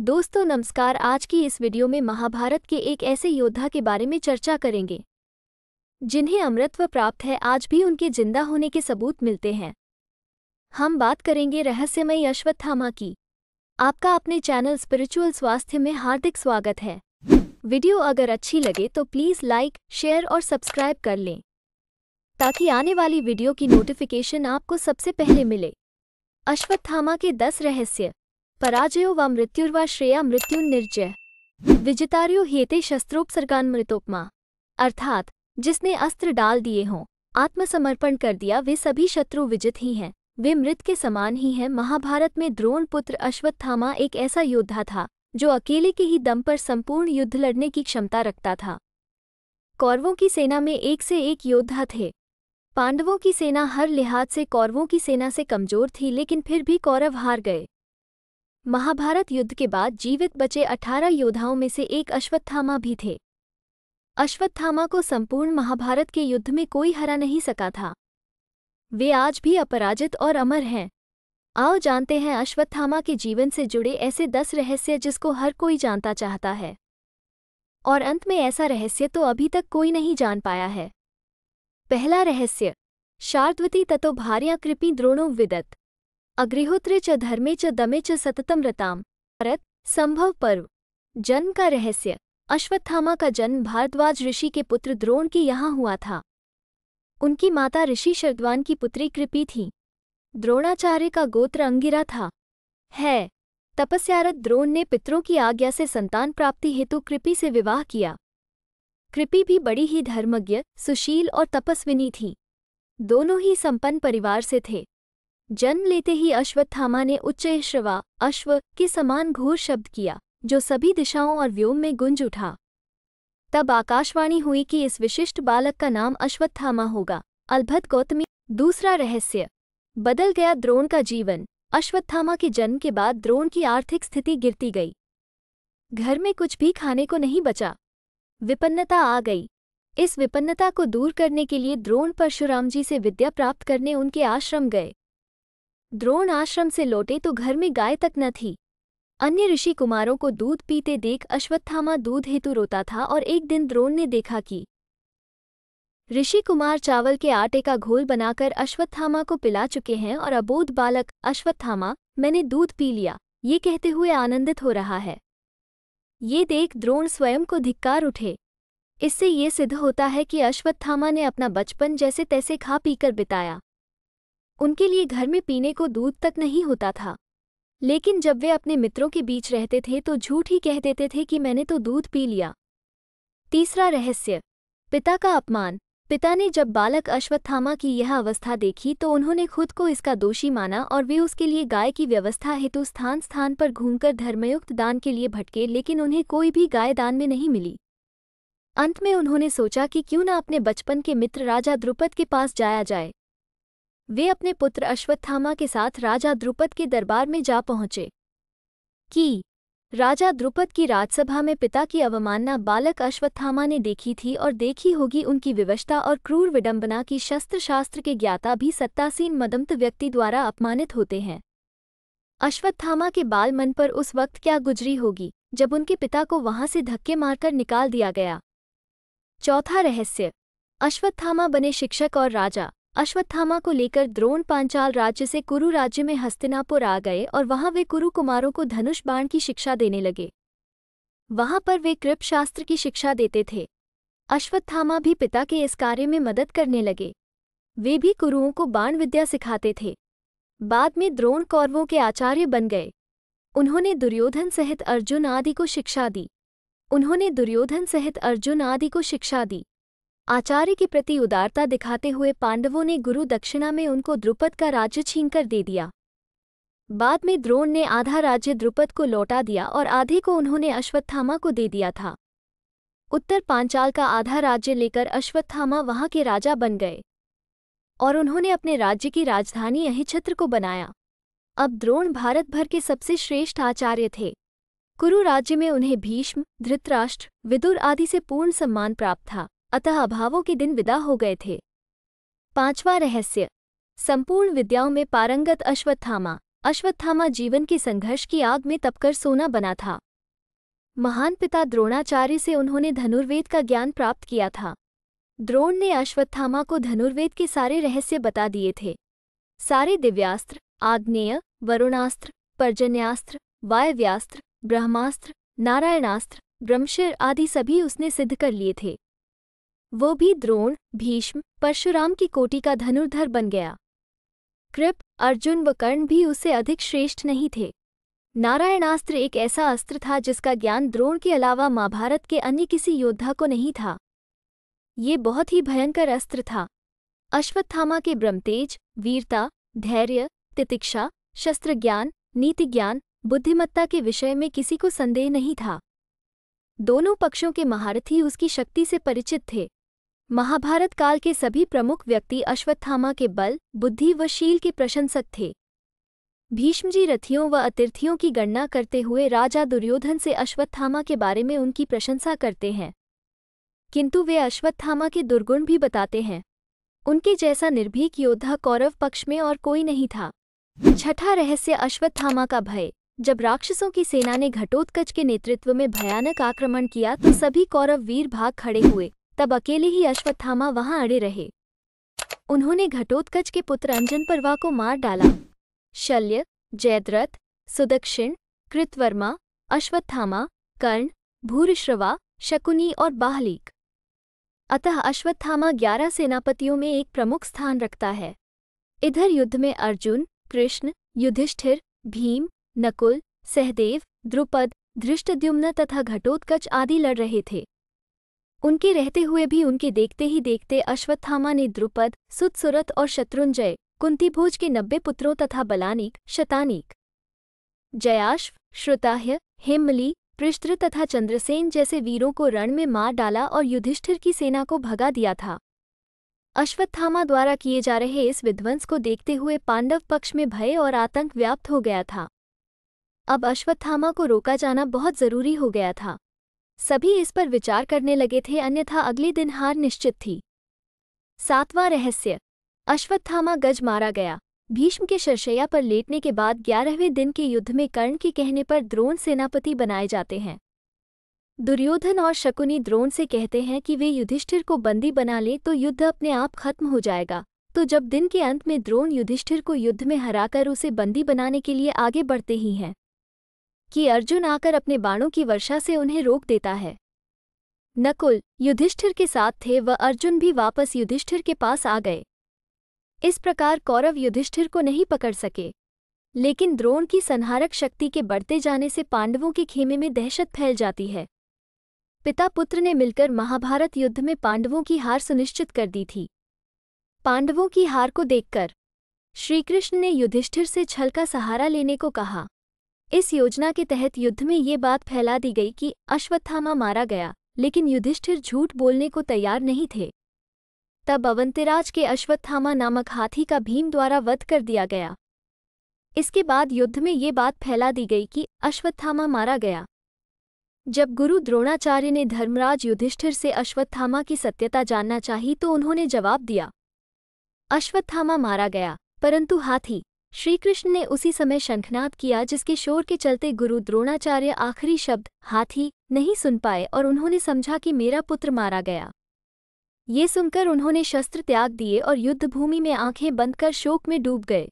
दोस्तों नमस्कार। आज की इस वीडियो में महाभारत के एक ऐसे योद्धा के बारे में चर्चा करेंगे जिन्हें अमरत्व प्राप्त है, आज भी उनके जिंदा होने के सबूत मिलते हैं। हम बात करेंगे रहस्यमयी अश्वत्थामा की। आपका अपने चैनल स्पिरिचुअल स्वास्थ्य में हार्दिक स्वागत है। वीडियो अगर अच्छी लगे तो प्लीज़ लाइक, शेयर और सब्सक्राइब कर लें ताकि आने वाली वीडियो की नोटिफिकेशन आपको सबसे पहले मिले। अश्वत्थामा के 10 रहस्य। पराजयो व मृत्युर्वा श्रेया मृत्युर्निर्जय विजितार्यो ह्येते शस्त्रोपसर्गान्मृतोपमा, अर्थात जिसने अस्त्र डाल दिए हों, आत्मसमर्पण कर दिया, वे सभी शत्रु विजित ही हैं, वे मृत के समान ही हैं। महाभारत में द्रोण पुत्र अश्वत्थामा एक ऐसा योद्धा था जो अकेले के ही दम पर संपूर्ण युद्ध लड़ने की क्षमता रखता था। कौरवों की सेना में एक से एक योद्धा थे। पांडवों की सेना हर लिहाज से कौरवों की सेना से कमजोर थी, लेकिन फिर भी कौरव हार गए। महाभारत युद्ध के बाद जीवित बचे 18 योद्धाओं में से एक अश्वत्थामा भी थे। अश्वत्थामा को संपूर्ण महाभारत के युद्ध में कोई हरा नहीं सका था। वे आज भी अपराजित और अमर हैं। आओ जानते हैं अश्वत्थामा के जीवन से जुड़े ऐसे 10 रहस्य जिसको हर कोई जानता चाहता है, और अंत में ऐसा रहस्य तो अभी तक कोई नहीं जान पाया है। पहला रहस्य, शार्दूलती ततो भार्या कृपी द्रोणो विदत्, अग्निहोत्रे च धर्मे च दमे च सततम रताम। भारत संभव पर्व। जन्म का रहस्य। अश्वत्थामा का जन्म भारद्वाज ऋषि के पुत्र द्रोण के यहाँ हुआ था। उनकी माता ऋषि शर्दवान की पुत्री कृपी थी। द्रोणाचार्य का गोत्र अंगिरा था। तपस्यारत द्रोण ने पितरों की आज्ञा से संतान प्राप्ति हेतु कृपी से विवाह किया। कृपी भी बड़ी ही धर्मज्ञ, सुशील और तपस्विनी थी। दोनों ही संपन्न परिवार से थे। जन्म लेते ही अश्वत्थामा ने उच्चैःश्रवा, अश्व के समान घोर शब्द किया, जो सभी दिशाओं और व्योम में गूंज उठा। तब आकाशवाणी हुई कि इस विशिष्ट बालक का नाम अश्वत्थामा होगा। अलभत गौतमी। दूसरा रहस्य, बदल गया द्रोण का जीवन। अश्वत्थामा के जन्म के बाद द्रोण की आर्थिक स्थिति गिरती गई। घर में कुछ भी खाने को नहीं बचा। विपन्नता आ गई। इस विपन्नता को दूर करने के लिए द्रोण परशुराम जी से विद्या प्राप्त करने उनके आश्रम गए। द्रोण आश्रम से लौटे तो घर में गाय तक न थी। अन्य ऋषि कुमारों को दूध पीते देख अश्वत्थामा दूध हेतु रोता था, और एक दिन द्रोण ने देखा कि ऋषि कुमार चावल के आटे का घोल बनाकर अश्वत्थामा को पिला चुके हैं, और अबोध बालक अश्वत्थामा, मैंने दूध पी लिया, ये कहते हुए आनंदित हो रहा है। ये देख द्रोण स्वयं को धिक्कार उठे। इससे ये सिद्ध होता है कि अश्वत्थामा ने अपना बचपन जैसे तैसे खा पीकर बिताया। उनके लिए घर में पीने को दूध तक नहीं होता था, लेकिन जब वे अपने मित्रों के बीच रहते थे तो झूठ ही कह देते थे कि मैंने तो दूध पी लिया। तीसरा रहस्य, पिता का अपमान। पिता ने जब बालक अश्वत्थामा की यह अवस्था देखी तो उन्होंने खुद को इसका दोषी माना, और वे उसके लिए गाय की व्यवस्था हेतु स्थान स्थान पर घूमकर धर्मयुक्त दान के लिए भटके, लेकिन उन्हें कोई भी गाय दान में नहीं मिली। अंत में उन्होंने सोचा कि क्यों न अपने बचपन के मित्र राजा द्रुपद के पास जाया जाए। वे अपने पुत्र अश्वत्थामा के साथ राजा द्रुपद के दरबार में जा पहुंचे। राजा द्रुपद की राजसभा में पिता की अवमानना बालक अश्वत्थामा ने देखी थी, और देखी होगी उनकी विवशता और क्रूर विडंबना की शस्त्र शास्त्र के ज्ञाता भी सत्तासीन मदमत व्यक्ति द्वारा अपमानित होते हैं। अश्वत्थामा के बाल मन पर उस वक्त क्या गुजरी होगी जब उनके पिता को वहां से धक्के मारकर निकाल दिया गया। चौथा रहस्य, अश्वत्थामा बने शिक्षक और राजा। अश्वत्थामा को लेकर द्रोण पांचाल राज्य से कुरु राज्य में हस्तिनापुर आ गए, और वहां वे कुरु कुमारों को धनुष बाण की शिक्षा देने लगे। वहां पर वे कृप शास्त्र की शिक्षा देते थे। अश्वत्थामा भी पिता के इस कार्य में मदद करने लगे। वे भी कुरुओं को बाण विद्या सिखाते थे। बाद में द्रोण कौरवों के आचार्य बन गए। उन्होंने दुर्योधन सहित अर्जुन आदि को शिक्षा दी। आचार्य के प्रति उदारता दिखाते हुए पांडवों ने गुरु दक्षिणा में उनको द्रुपद का राज्य छीनकर दे दिया। बाद में द्रोण ने आधा राज्य द्रुपद को लौटा दिया, और आधे को उन्होंने अश्वत्थामा को दे दिया था। उत्तर पांचाल का आधा राज्य लेकर अश्वत्थामा वहां के राजा बन गए, और उन्होंने अपने राज्य की राजधानी अहिछत्र को बनाया। अब द्रोण भारत भर के सबसे श्रेष्ठ आचार्य थे। कुरु राज्य में उन्हें भीष्म, धृतराष्ट्र, विदुर आदि से पूर्ण सम्मान प्राप्त था, अतः अभावों के दिन विदा हो गए थे। पांचवा रहस्य, संपूर्ण विद्याओं में पारंगत अश्वत्थामा। अश्वत्थामा जीवन के संघर्ष की आग में तपकर सोना बना था। महान पिता द्रोणाचार्य से उन्होंने धनुर्वेद का ज्ञान प्राप्त किया था। द्रोण ने अश्वत्थामा को धनुर्वेद के सारे रहस्य बता दिए थे। सारे दिव्यास्त्र, आग्नेय, वरुणास्त्र, पर्जन्यास्त्र, वायव्यास्त्र, ब्रह्मास्त्र, नारायणास्त्र, ब्रह्मशिर आदि सभी उसने सिद्ध कर लिए थे। वो भी द्रोण, भीष्म, परशुराम की कोटि का धनुर्धर बन गया। कृप, अर्जुन व कर्ण भी उससे अधिक श्रेष्ठ नहीं थे। नारायणास्त्र एक ऐसा अस्त्र था जिसका ज्ञान द्रोण के अलावा महाभारत के अन्य किसी योद्धा को नहीं था। ये बहुत ही भयंकर अस्त्र था। अश्वत्थामा के ब्रह्मतेज, वीरता, धैर्य, तितिक्षा, शस्त्रज्ञान, नीतिज्ञान, बुद्धिमत्ता के विषय में किसी को संदेह नहीं था। दोनों पक्षों के महारथी उसकी शक्ति से परिचित थे। महाभारत काल के सभी प्रमुख व्यक्ति अश्वत्थामा के बल, बुद्धि व शील के प्रशंसक थे। भीष्मजी रथियों व अतिर्थियों की गणना करते हुए राजा दुर्योधन से अश्वत्थामा के बारे में उनकी प्रशंसा करते हैं, किंतु वे अश्वत्थामा के दुर्गुण भी बताते हैं। उनके जैसा निर्भीक योद्धा कौरव पक्ष में और कोई नहीं था। छठा रहस्य, अश्वत्थामा का भय। जब राक्षसों की सेना ने घटोत्कच के नेतृत्व में भयानक आक्रमण किया तो सभी कौरव वीर भाग खड़े हुए, तब अकेले ही अश्वत्थामा वहां अड़े रहे। उन्होंने घटोत्कच के पुत्र अंजनपर्वा को मार डाला। शल्य, जयद्रथ, सुदक्षिण, कृतवर्मा, अश्वत्थामा, कर्ण, भूरिश्रवा, शकुनी और बाहलिक। अतः अश्वत्थामा 11 सेनापतियों में एक प्रमुख स्थान रखता है। इधर युद्ध में अर्जुन, कृष्ण, युधिष्ठिर, भीम, नकुल, सहदेव, द्रुपद, धृष्टद्युम्न तथा घटोत्कच आदि लड़ रहे थे। उनके रहते हुए भी उनके देखते ही देखते अश्वत्थामा ने द्रुपद, सुतसुरत और शत्रुंजय, कुंतीभोज के 90 पुत्रों तथा बलानीक, शतानीक, जयाश्व, श्रुताह्य, हेमली, पृष्ठ तथा चंद्रसेन जैसे वीरों को रण में मार डाला और युधिष्ठिर की सेना को भगा दिया था। अश्वत्थामा द्वारा किए जा रहे इस विध्वंस को देखते हुए पांडव पक्ष में भय और आतंक व्याप्त हो गया था। अब अश्वत्थामा को रोका जाना बहुत जरूरी हो गया था। सभी इस पर विचार करने लगे थे, अन्यथा अगले दिन हार निश्चित थी। 7वां रहस्य, अश्वत्थामा गज मारा गया। भीष्म के शरशैया पर लेटने के बाद 11वें दिन के युद्ध में कर्ण के कहने पर द्रोण सेनापति बनाए जाते हैं। दुर्योधन और शकुनी द्रोण से कहते हैं कि वे युधिष्ठिर को बंदी बना लें तो युद्ध अपने आप खत्म हो जाएगा। तो जब दिन के अंत में द्रोण युधिष्ठिर को युद्ध में हराकर उसे बंदी बनाने के लिए आगे बढ़ते ही हैं कि अर्जुन आकर अपने बाणों की वर्षा से उन्हें रोक देता है। नकुल युधिष्ठिर के साथ थे, वह अर्जुन भी वापस युधिष्ठिर के पास आ गए। इस प्रकार कौरव युधिष्ठिर को नहीं पकड़ सके, लेकिन द्रोण की संहारक शक्ति के बढ़ते जाने से पांडवों के खेमे में दहशत फैल जाती है। पिता पुत्र ने मिलकर महाभारत युद्ध में पांडवों की हार सुनिश्चित कर दी थी। पांडवों की हार को देखकर श्रीकृष्ण ने युधिष्ठिर से छल का सहारा लेने को कहा। इस योजना के तहत युद्ध में ये बात फैला दी गई कि अश्वत्थामा मारा गया, लेकिन युधिष्ठिर झूठ बोलने को तैयार नहीं थे। तब अवंतिराज के अश्वत्थामा नामक हाथी का भीम द्वारा वध कर दिया गया। इसके बाद युद्ध में ये बात फैला दी गई कि अश्वत्थामा मारा गया। जब गुरु द्रोणाचार्य ने धर्मराज युधिष्ठिर से अश्वत्थामा की सत्यता जानना चाही तो उन्होंने जवाब दिया, अश्वत्थामा मारा गया, परंतु हाथी। श्रीकृष्ण ने उसी समय शंखनाद किया, जिसके शोर के चलते गुरु द्रोणाचार्य आखिरी शब्द हाथी नहीं सुन पाए और उन्होंने समझा कि मेरा पुत्र मारा गया। ये सुनकर उन्होंने शस्त्र त्याग दिए और युद्धभूमि में आंखें बंद कर शोक में डूब गए।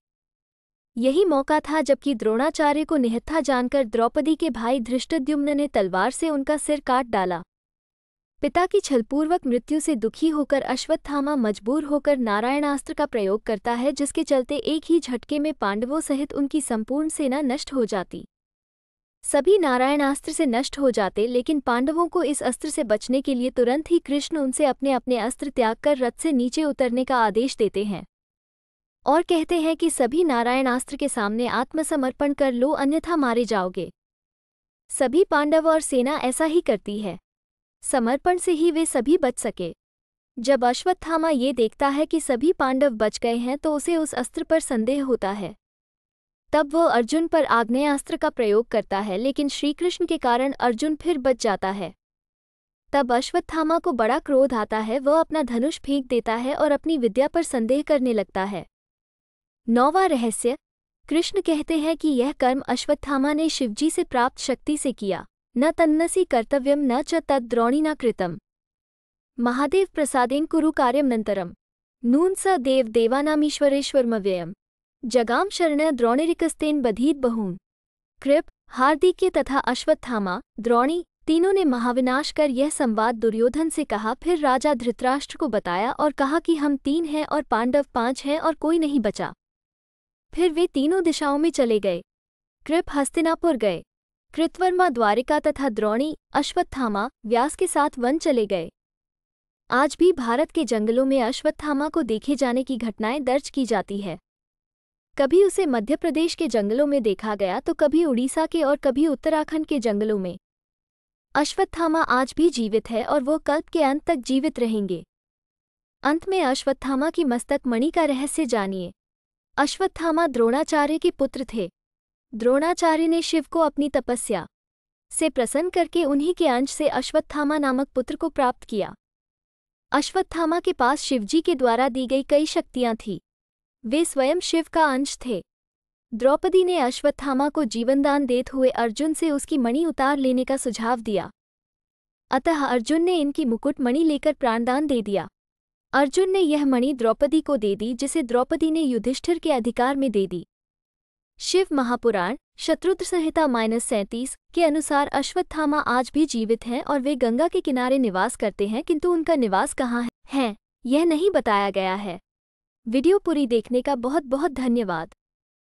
यही मौका था जबकि द्रोणाचार्य को निहत्था जानकर द्रौपदी के भाई धृष्टद्युम्न ने तलवार से उनका सिर काट डाला। पिता की छलपूर्वक मृत्यु से दुखी होकर अश्वत्थामा मजबूर होकर नारायणास्त्र का प्रयोग करता है, जिसके चलते एक ही झटके में पांडवों सहित उनकी संपूर्ण सेना नष्ट हो जाती। सभी नारायणास्त्र से नष्ट हो जाते, लेकिन पांडवों को इस अस्त्र से बचने के लिए तुरंत ही कृष्ण उनसे अपने अपने अस्त्र त्याग कर रथ से नीचे उतरने का आदेश देते हैं और कहते हैं कि सभी नारायणास्त्र के सामने आत्मसमर्पण कर लो, अन्यथा मारे जाओगे। सभी पांडव और सेना ऐसा ही करती है। समर्पण से ही वे सभी बच सके। जब अश्वत्थामा ये देखता है कि सभी पांडव बच गए हैं तो उसे उस अस्त्र पर संदेह होता है। तब वो अर्जुन पर आग्नेयास्त्र का प्रयोग करता है, लेकिन श्रीकृष्ण के कारण अर्जुन फिर बच जाता है। तब अश्वत्थामा को बड़ा क्रोध आता है, वह अपना धनुष फेंक देता है और अपनी विद्या पर संदेह करने लगता है। 9वां रहस्य, कृष्ण कहते हैं कि यह कर्म अश्वत्थामा ने शिवजी से प्राप्त शक्ति से किया। न तन्नसी कर्तव्यम न च तद् द्रोणिना कृतम। महादेव प्रसादेन कुरु कार्यमनंतरम नून स देव देवानामीश्वरेश्वरमव्ययम जगाम शरण द्रोणिरिकस्तेन बधीत बहून। कृप, हार्दिक्य तथा अश्वत्थामा, द्रोणी तीनों ने महाविनाश कर यह संवाद दुर्योधन से कहा। फिर राजा धृतराष्ट्र को बताया और कहा कि हम 3 हैं और पांडव 5 हैं और कोई नहीं बचा। फिर वे तीनों दिशाओं में चले गए। कृप हस्तिनापुर गए, कृतवर्मा द्वारिका तथा द्रोणी अश्वत्थामा व्यास के साथ वन चले गए। आज भी भारत के जंगलों में अश्वत्थामा को देखे जाने की घटनाएं दर्ज की जाती है। कभी उसे मध्य प्रदेश के जंगलों में देखा गया तो कभी उड़ीसा के और कभी उत्तराखंड के जंगलों में। अश्वत्थामा आज भी जीवित है और वो कल्प के अंत तक जीवित रहेंगे। अंत में अश्वत्थामा की मस्तक मणि का रहस्य जानिए। अश्वत्थामा द्रोणाचार्य के पुत्र थे। द्रोणाचार्य ने शिव को अपनी तपस्या से प्रसन्न करके उन्हीं के अंश से अश्वत्थामा नामक पुत्र को प्राप्त किया। अश्वत्थामा के पास शिवजी के द्वारा दी गई कई शक्तियां थीं। वे स्वयं शिव का अंश थे। द्रौपदी ने अश्वत्थामा को जीवनदान देते हुए अर्जुन से उसकी मणि उतार लेने का सुझाव दिया। अतः अर्जुन ने इनकी मुकुट मणि लेकर प्राणदान दे दिया। अर्जुन ने यह मणि द्रौपदी को दे दी, जिसे द्रौपदी ने युधिष्ठिर के अधिकार में दे दी। शिव महापुराण शत्रुघ्न संहिता -37 के अनुसार अश्वत्थामा आज भी जीवित हैं और वे गंगा के किनारे निवास करते हैं, किंतु उनका निवास कहाँ है यह नहीं बताया गया है। वीडियो पूरी देखने का बहुत बहुत धन्यवाद।